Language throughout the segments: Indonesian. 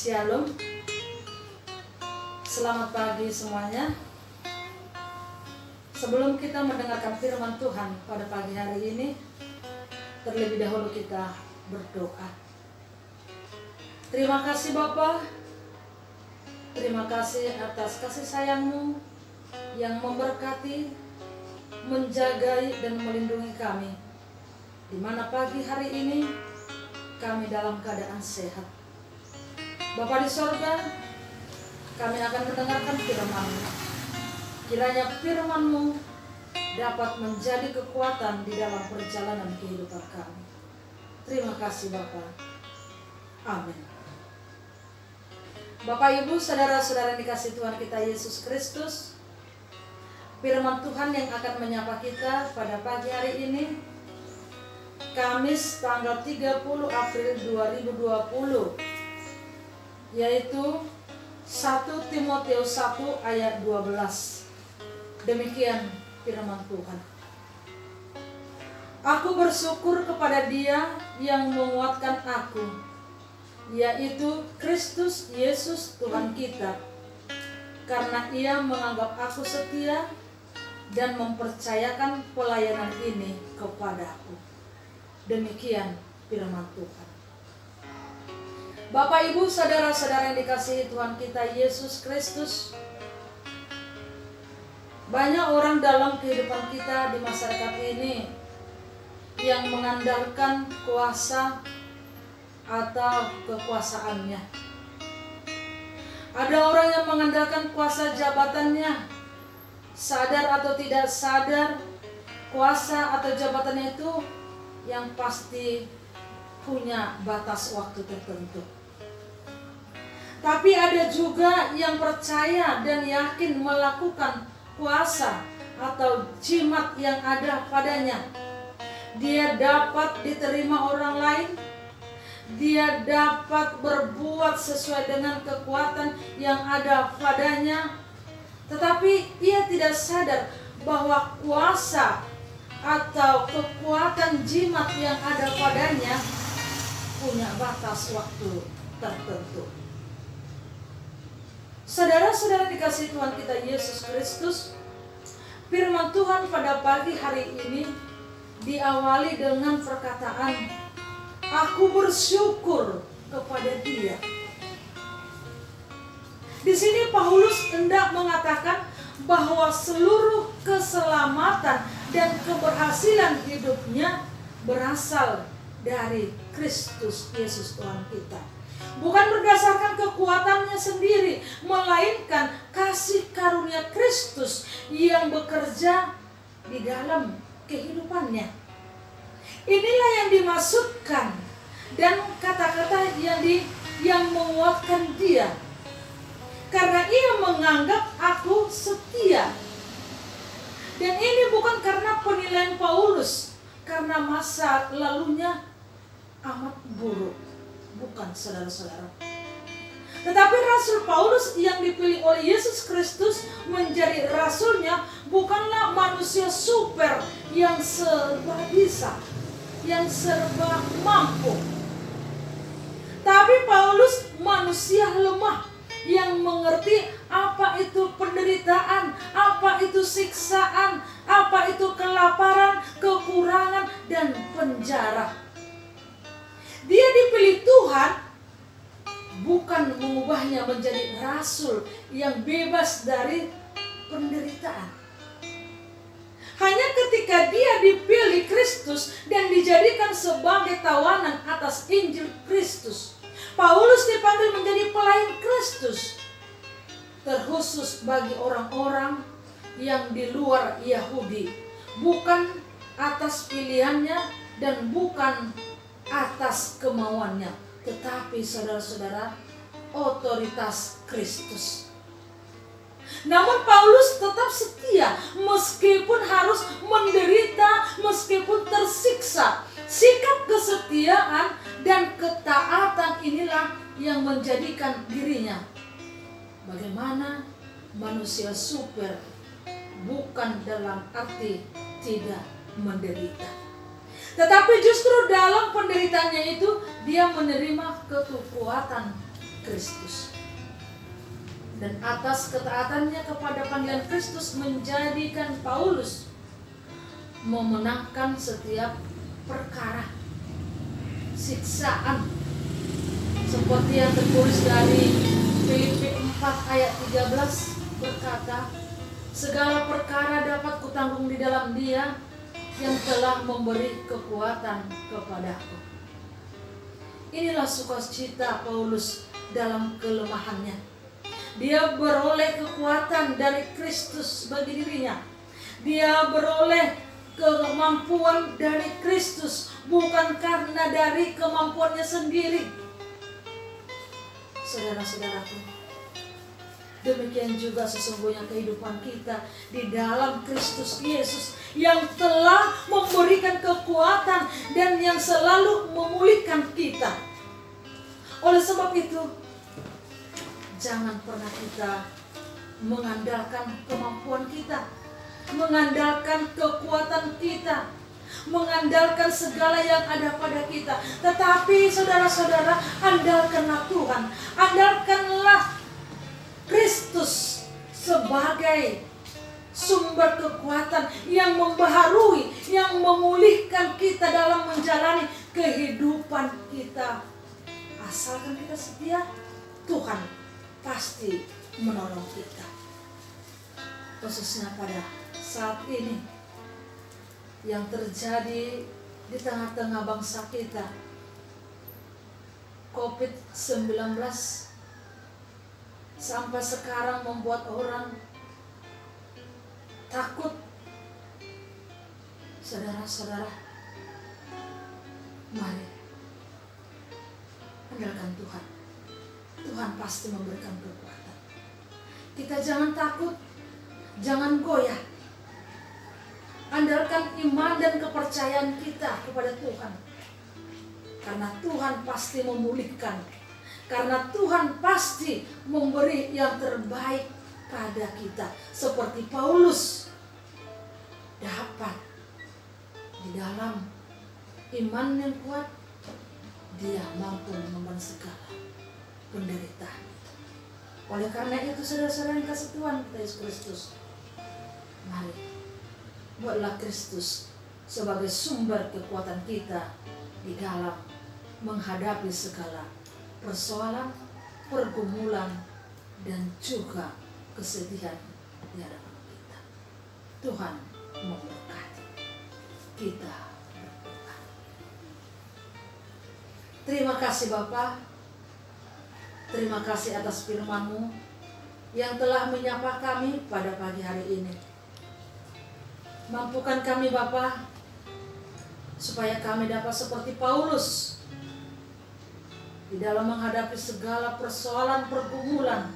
Shalom. Selamat pagi semuanya. Sebelum kita mendengarkan firman Tuhan pada pagi hari ini, terlebih dahulu kita berdoa. Terima kasih Bapa. Terima kasih atas kasih sayang-Mu yang memberkati, menjaga dan melindungi kami, di mana pagi hari ini kami dalam keadaan sehat. Bapa di sorga, kami akan mendengarkan firman-Mu. Kiranya firman-Mu dapat menjadi kekuatan di dalam perjalanan kehidupan kami. Terima kasih Bapa. Amin. Bapak, Ibu, saudara-saudara yang dikasihi Tuhan kita Yesus Kristus, firman Tuhan yang akan menyapa kita pada pagi hari ini, Kamis tanggal 30 April 2020, yaitu 1 Timotius 1 ayat 12. Demikian firman Tuhan. Aku bersyukur kepada Dia yang menguatkan aku, yaitu Kristus Yesus Tuhan kita, karena Ia menganggap aku setia dan mempercayakan pelayanan ini kepadaku. Demikian firman Tuhan. Bapak, Ibu, saudara-saudara yang dikasihi Tuhan kita Yesus Kristus, banyak orang dalam kehidupan kita di masyarakat ini yang mengandalkan kuasa atau kekuasaannya. Ada orang yang mengandalkan kuasa jabatannya, sadar atau tidak sadar, kuasa atau jabatannya itu yang pasti punya batas waktu tertentu. Tapi ada juga yang percaya dan yakin melakukan kuasa atau jimat yang ada padanya. Dia dapat diterima orang lain, dia dapat berbuat sesuai dengan kekuatan yang ada padanya, tetapi ia tidak sadar bahwa kuasa atau kekuatan jimat yang ada padanya punya batas waktu tertentu. Saudara-saudara dikasihi Tuhan kita Yesus Kristus, firman Tuhan pada pagi hari ini diawali dengan perkataan, aku bersyukur kepada Dia. Di sini Paulus hendak mengatakan bahwa seluruh keselamatan dan keberhasilan hidupnya berasal dari Kristus Yesus Tuhan kita. Bukan berdasarkan kekuatannya sendiri, melainkan kasih karunia Kristus yang bekerja di dalam kehidupannya. Inilah yang dimaksudkan dan kata-kata yang menguatkan Dia. Karena Ia menganggap aku setia. Dan ini bukan karena penilaian Paulus, karena masa lalunya amat buruk. Bukan, saudara-saudara. Tetapi Rasul Paulus yang dipilih oleh Yesus Kristus menjadi rasulnya bukanlah manusia super yang serba bisa, yang serba mampu. Tapi Paulus manusia lemah yang mengerti apa itu penderitaan, apa itu siksaan, apa itu kelaparan, kekurangan, dan penjara. Dia dipilih Tuhan bukan mengubahnya menjadi rasul yang bebas dari penderitaan. Hanya ketika dia dipilih Kristus dan dijadikan sebagai tawanan atas Injil Kristus, Paulus dipanggil menjadi pelayan Kristus, terkhusus bagi orang-orang yang di luar Yahudi, bukan atas pilihannya dan bukan atas kemauannya, tetapi saudara-saudara, otoritas Kristus. Namun Paulus tetap setia meskipun harus menderita, meskipun tersiksa. Sikap kesetiaan dan ketaatan inilah yang menjadikan dirinya bagaimana manusia super, bukan dalam arti tidak menderita. Tetapi justru dalam penderitaannya itu dia menerima kekuatan Kristus. Dan atas ketaatannya kepada panggilan Kristus menjadikan Paulus memenangkan setiap perkara siksaan, seperti yang tertulis dari Filipi 4 ayat 13 berkata, segala perkara dapat kutanggung di dalam Dia yang telah memberi kekuatan kepadaku. Inilah sukacita Paulus dalam kelemahannya. Dia beroleh kekuatan dari Kristus bagi dirinya. Dia beroleh kemampuan dari Kristus, bukan karena dari kemampuannya sendiri. Saudara-saudaraku, demikian juga sesungguhnya kehidupan kita di dalam Kristus Yesus yang telah memberikan kekuatan dan yang selalu memulihkan kita. Oleh sebab itu, jangan pernah kita mengandalkan kemampuan kita, mengandalkan kekuatan kita, mengandalkan segala yang ada pada kita. Tetapi saudara-saudara, andalkanlah Tuhan, andalkanlah Kristus sebagai sumber kekuatan yang membaharui, yang memulihkan kita dalam menjalani kehidupan kita. Asalkan kita setia, Tuhan pasti menolong kita. Khususnya pada saat ini yang terjadi di tengah-tengah bangsa kita, COVID-19 sampai sekarang membuat orang takut. Saudara-saudara, mari andalkan Tuhan. Tuhan pasti memberikan kekuatan. Kita jangan takut, jangan goyah. Andalkan iman dan kepercayaan kita kepada Tuhan. Karena Tuhan pasti memulihkan. Karena Tuhan pasti memberi yang terbaik pada kita. Seperti Paulus dapat di dalam iman yang kuat, dia mampu mengemban segala penderitaan. Oleh karena itu, saudara-saudara yang kasih Tuhan kita Yesus Kristus, mari buatlah Kristus sebagai sumber kekuatan kita di dalam menghadapi segala persoalan, pergumulan, dan juga kesedihan di hadapan kita. Tuhan memberkati kita. Terima kasih Bapa. Terima kasih atas firman-Mu yang telah menyapa kami pada pagi hari ini. Mampukan kami Bapa, supaya kami dapat seperti Paulus di dalam menghadapi segala persoalan, pergumulan,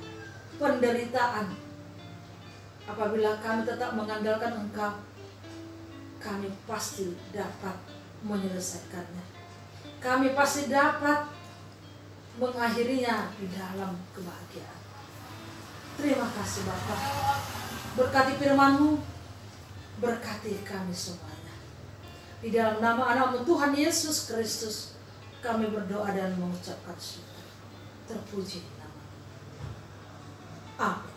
penderitaan. Apabila kami tetap mengandalkan Engkau, kami pasti dapat menyelesaikannya. Kami pasti dapat mengakhirinya di dalam kebahagiaan. Terima kasih Bapa. Berkati firman-Mu, berkati kami semuanya. Di dalam nama anak-Mu Tuhan Yesus Kristus, kami berdoa dan mengucapkan syukur. Terpuji nama-Mu. Amin.